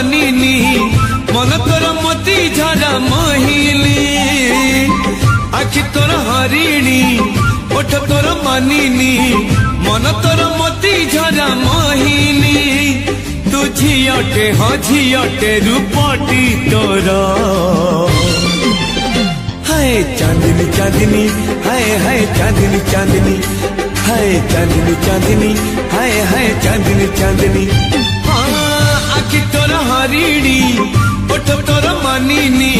मानिनी मन तोर मोती झरा महिली आखि तोर हरिणी ओठ तोर मानिनी मन तोर मोती झरा महिली तू झियटे हाँ झियटे रूपटी तोर हाय चांदनी चांदनी हाय हाय चांदनी चांदनी हाय चांदनी चांदनी हाय हाय चांदनी चांदनी आखि तोर हरिणी ओठ तोर मानिनी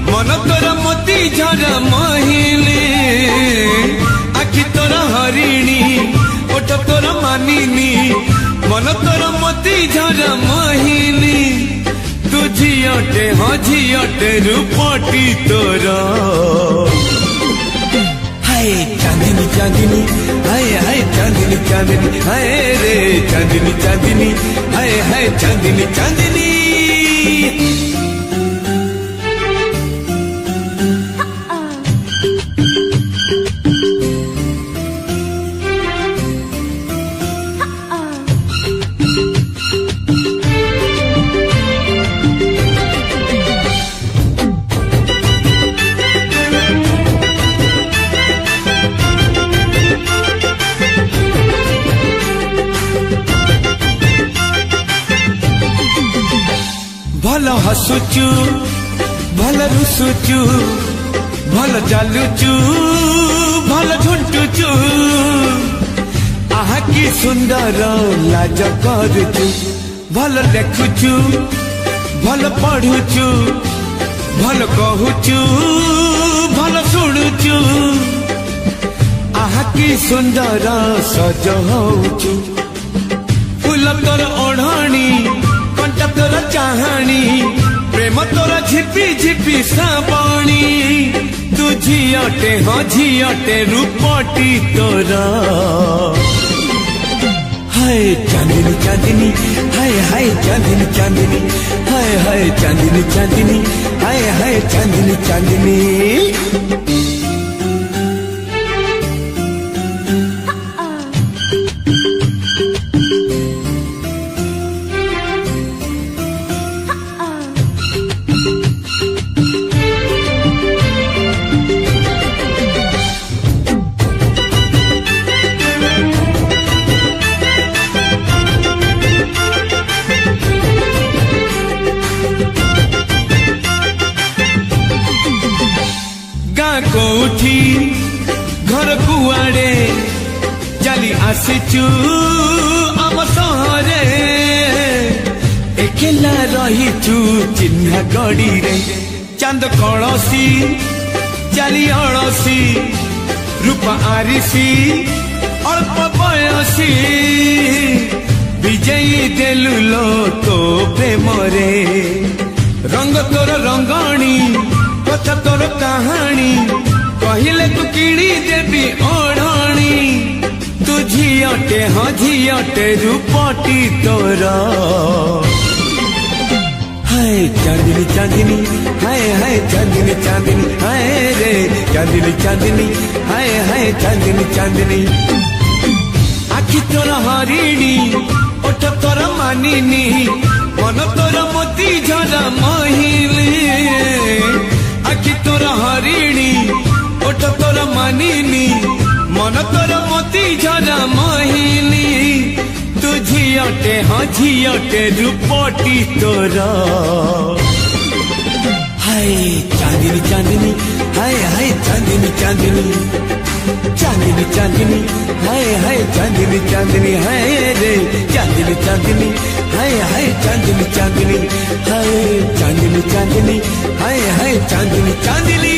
मन तोर मोती झरा महिली आखि तोर हरिणी ओठ तोर मानिनी मन तोर मोती झरा महिली तू झियटे हाँ झियटे रूपटी तोर हाय चांदनी चांदनी हाय हाय चांदनी चांदनी हाय रे चांदनी चांदनी हाय हाय चांदनी चांदनी भल हसुचु भल रुसुचु भल चालुचु भल झुंटुचु आहा की सुंदर लाज करुचु भल देखुचु भल पढ़ुचु भल कहूचु भल शुणुचु आहा की सुंदर सज होचु फूल तोर ओढ़णी कंटा तोर चाहाणी प्रेम तोर झिपी झिपी साबणी तू झियटे हाँ झियटे रूपटी तोर हाय चांदनी चांदनी हाय हाय चांदनी चांदनी हाय हाय चांदनी चांदनी हाय हाय चांदनी चांदनी कोठी घर कुआड़े चली आसीचु आम सहरे एकेला रहीचु चिन्हा गड़ी रे चांद कलसी चली अड़सी रूप आरिसी अल्प बयसी विजयी देलु लो तो प्रेम रे रंग तोर रंगणी कथा तोर कहानी कहले तू किणी देवी ओढ़णी तू झियटे हाँ झियटे रूपटी तोर हाय चांदनी चांदनी हाय हाय चांदनी चांदनी हाय रे चांदनी चांदनी हाय हाय चांदनी चांदनी आखि तोर हरिणी ओठ तोर मानिनी मन तोर मोती झरा महिली आखि तोर हरिणी ओठ तोर मानिनी मन तोर मोती झरा महिली तू झियटे हाँ झियटे रूपटी तोर हाय चांदनी चांदनी हाय हाय चांदनी चांदनी चांदनी चांदनी हाय हाय चांदनी चांदनी हाय रे चांदनी चांदनी हाय हाय चांदनी चांदनी हाय चांदनी चांदनी हाय हाय चांदनी चांदनी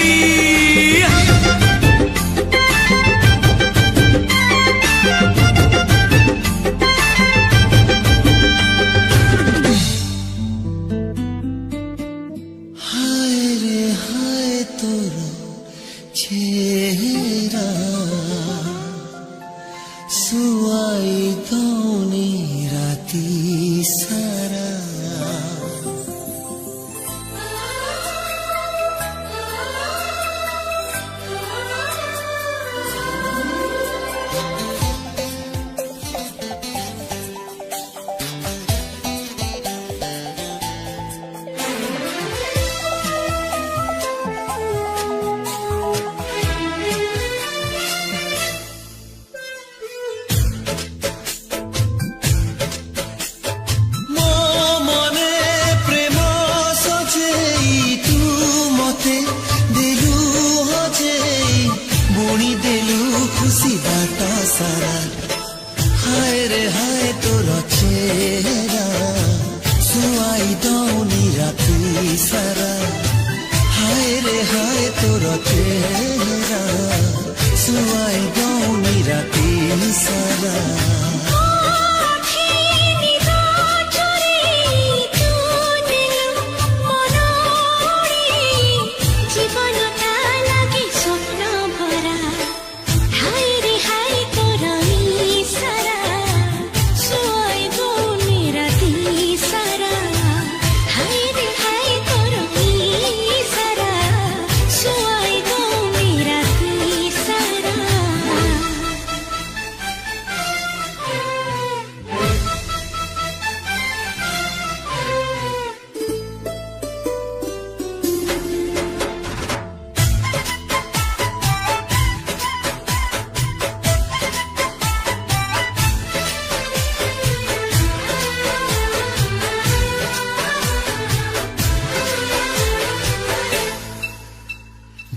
हाय रे हाय तोर चेहरा सुआई गौनी राती सारा सारा हाय रे हाय तोर चेहरा सुहाई गौनी राती सारा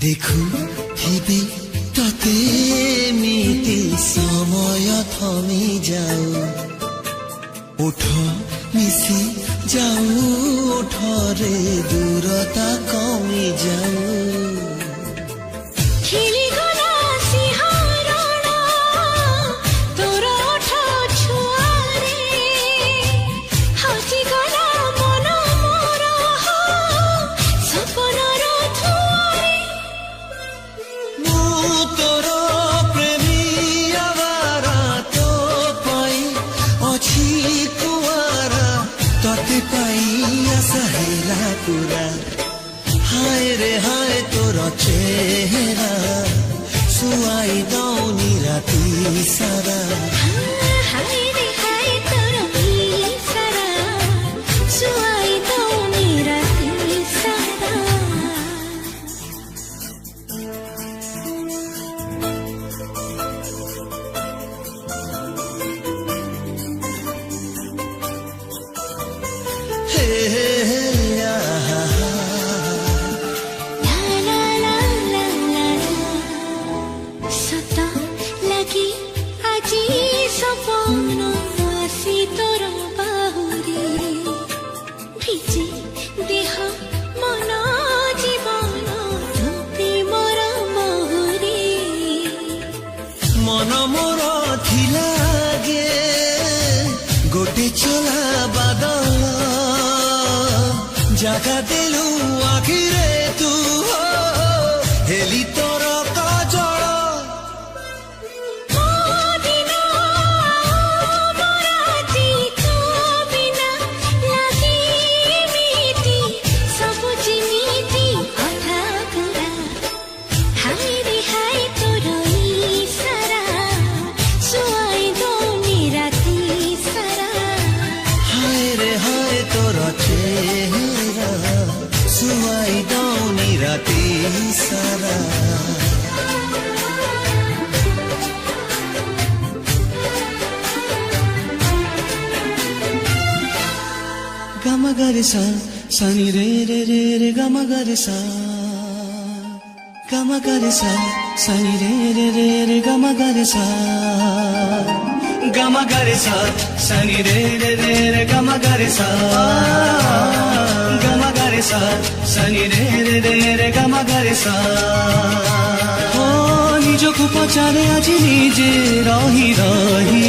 देखु थिबी तते मिति समय थमी जाऊ उठ मिसी जाऊ उठरे दूरता कमी जाऊ हाय रे हाय तोर चेहरा सुहाई दौनी राती सारा हाय रे हाय तोर सारा सुहाई दौनी राती सारा मन मोर थिलागे गोटे चला बादल जगा देलु आखिरे तू हेली तोर काजल सुहाई दौनी राती सारा गम गरे सा सनी रे रे रे रे गम गरे सा गम गरे सा सनी रे रे रे रे गम गरे सा गम गरे सा सनी रे रे रे रे गम गरे सा गम गरे सा सनी रे रे रे रे गम गरे सा ओ निजको पचारे आज निजे रही रही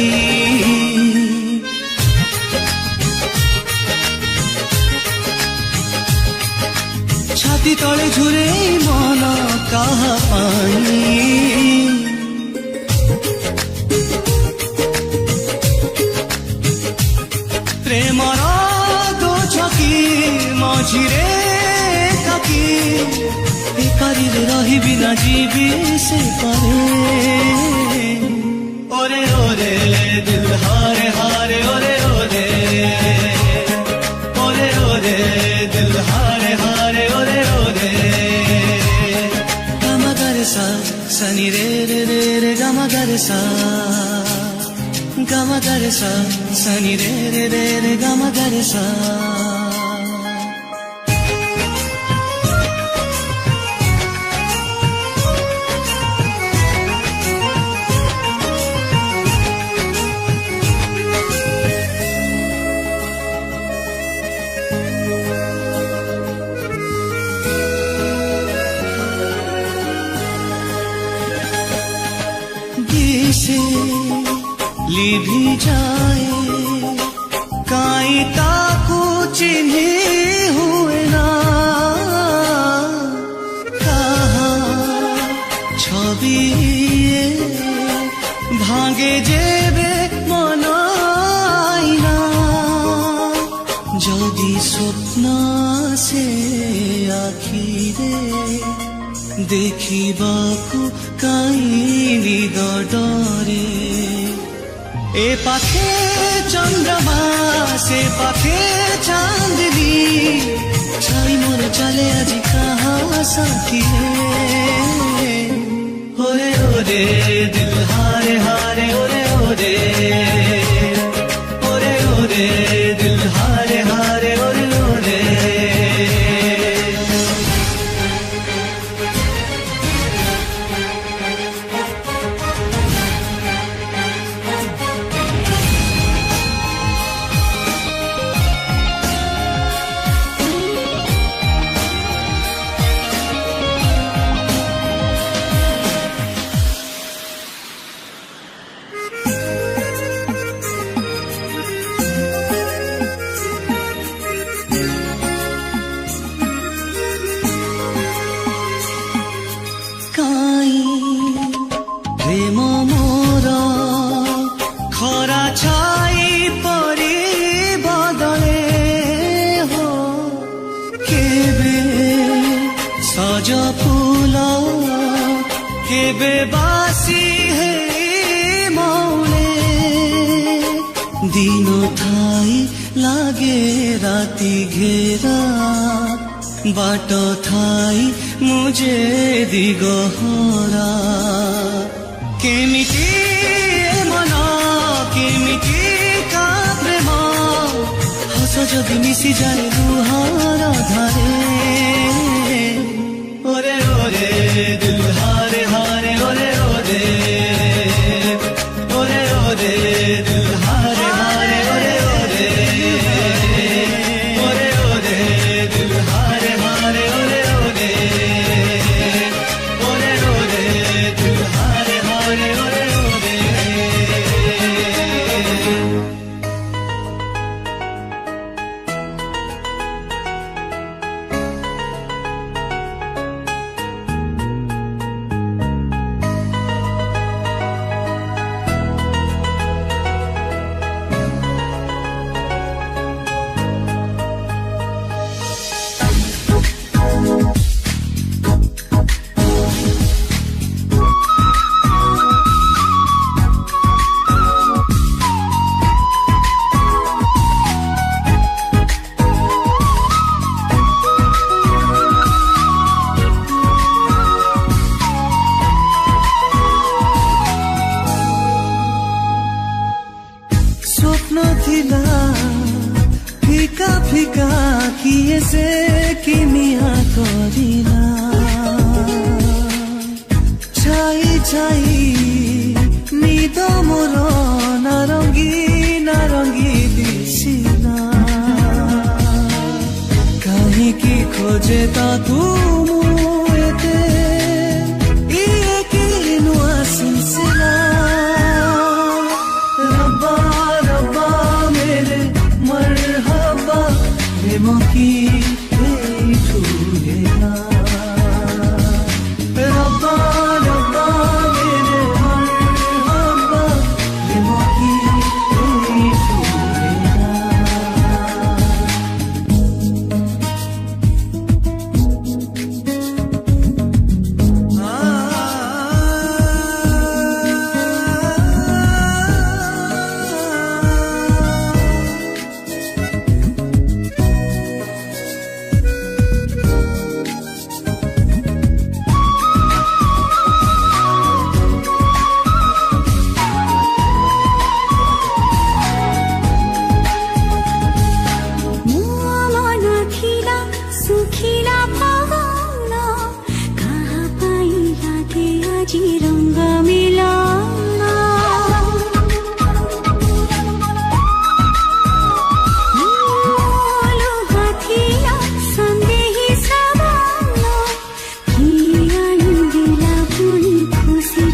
छाती तले झुरे मन कहा पानी प्रेमर दो छकी मझिरे ताकी बेकारीरे रही बिना जीवी से पारे ओरे ओरे दिल हारे हारे ओरे ओरे ओरे ओरे दिल हारे हारे ओरे ओरे गम गरे सा सनी रे रे रे रे गम गरे सा गम गरे सा सनी रे रे रे रे गम गरे सा लिभि जाए काई ताको चिन्हे हुएन कहाँ छवि भागे जेबे मन आइना जदि स्वप्न से आखिरे देखिबाकु काई निद डरे ए पाखे चंद्रमा से पाखे चांदनी छाई मोर चले आज कहाँ साथी ओरे ओरे दिल हारे हारे ओरे ओरे ओरे ओरे दिल हारे हारे ओरे ओरे बेबासी है मौले दिनो थाई लागे राती घेरा बाटो थाई मुझे दिगहरा केमिति मना केमिति का प्रेम हस जदि मिसी जाए लुहार धारे ओरे ओरे दिल हारे हारे ओरे ओरे ओरे ओरे दिल हारे हारे ओरे ओरे ओरे ओरे दिल हारे हारे ओरे ओरे ओरे ओरे दिल हारे हारे ओरे ओरे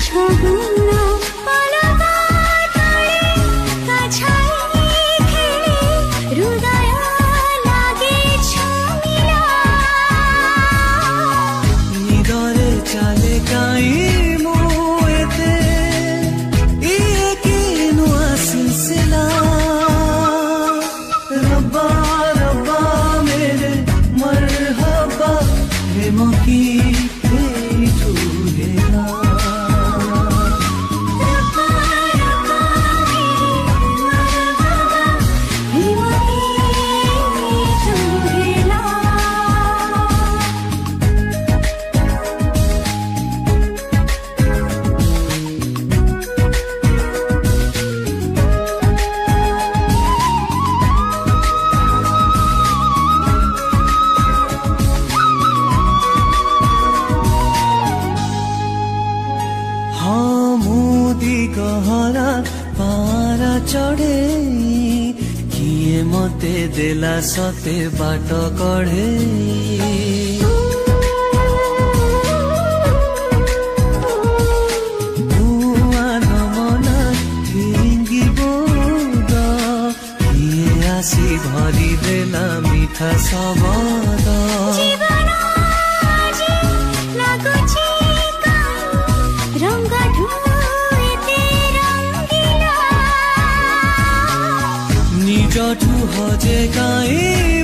छगुना पलका तले चाले काई मुएते ये किनु सिलसिला रब्बा रब्बा मेरे मरहबा हे मकी गहरा पारा चढ़े किए मते देला सते बाट कढ़े नमना फिंगी बोद किए आसी भरी देला मिठा सबद निजठु हजे काई